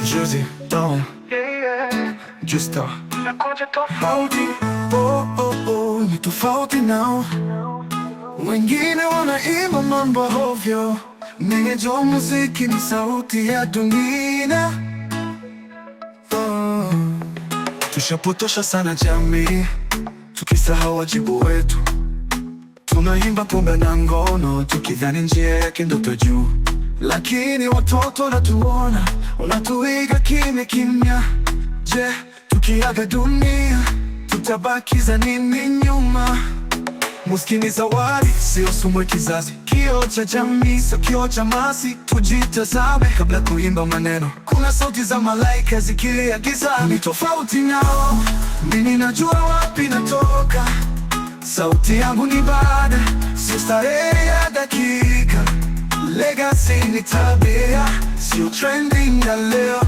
Juicy Dawn, Justa tofauti, ni tofauti nao. Wengine wanaimba mambo hovyo, ninajua muziki ni sauti ya dunia. Tushapotosha sana jamii, tukisahau wajibu wetu. Tunaimba pombe na ngono, tukidhani njia yake ndoto juu. Lakini watoto wanatuona, wanatuiga kimya kimya. Je, tukiaga dunia, tutabakiza nini nyuma? Muziki ni zawadi, sio sumu ya kizazi. Kioo cha jamii, sio kioo cha masi. Tujitazame kabla kuimba maneno. Kuna sauti za malaika zikilia gizani. Ni tofauti nao, mimi najua wapi natoka. Sauti yangu ni ibada, sio starehe ya dakika. Legacy ni tabia, sio trending ya leo.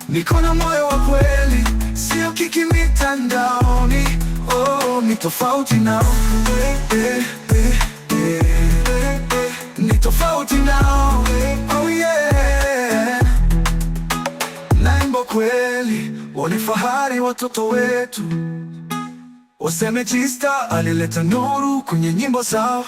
Niko na moyo wa kweli, sio kiki mitandaoni. Ni tofauti nao, ni tofauti nao, oh yeah. Naimba kweli, wone fahari watoto wetu. Waseme Jista alileta nuru kwenye nyimbo zao.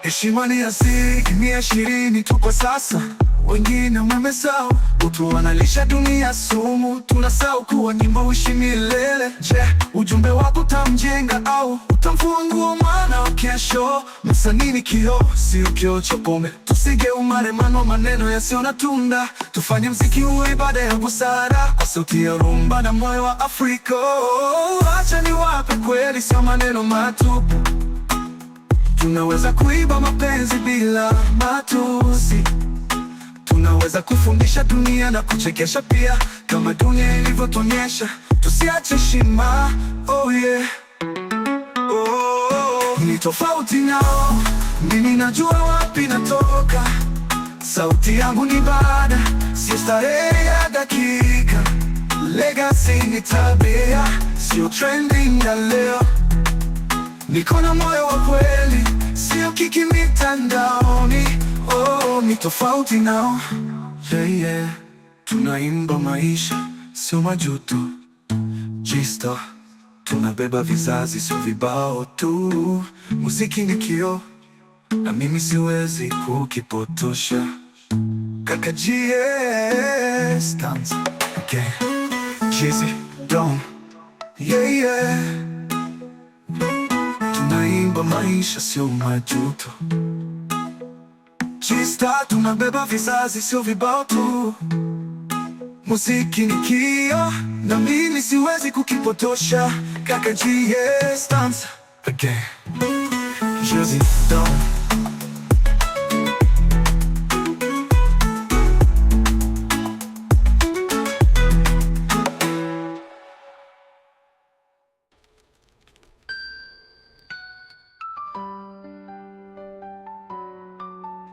Heshima ni asilimia 20 tu kwa sasa, wengine wamesahau. Utu wanalisha dunia sumu, tunasahau kuwa nyimbo huishi milele. Je, ujumbe wako utamjenga au utamfungua mwana wa kesho? Msanii ni kioo, sio kioo cha pombe. Tusigeumane maneno yasiyo na tunda. Tufanye mziki uwe ibada ya busara, kwa sauti ya rumba na moyo wa Afrika. Acha niwape kweli, sio maneno matupu. Tunaweza kuiba mapenzi bila matusi. Tunaweza kufundisha dunia na kuchekesha pia, kama dunia ilivyotuonyesha. Tusiache heshima, oh yeah. Ni tofauti nao, mimi najua wapi natoka. Sauti yangu ni ibada, sio starehe ya dakika. Legacy ni tabia, sio trending ya leo. Niko na moyo wa kweli, sio kiki mitandaoni. Ni tofauti nao, yeah. Tunaimba maisha, sio majuto. Jista, tunabeba vizazi, sio vibao tu. Muziki ni kioo, na mimi siwezi kukipotosha. Kaka GS dance, okay. Juicy Dawn, yeah. Tunaimba maisha, sio majuto. Jista, tunabeba vizazi, sio vibao tu. Muziki ni kioo, na mimi siwezi kukipotosha. Kaka GS dance, okay. Juicy Dawn.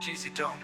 Juicy Dawn.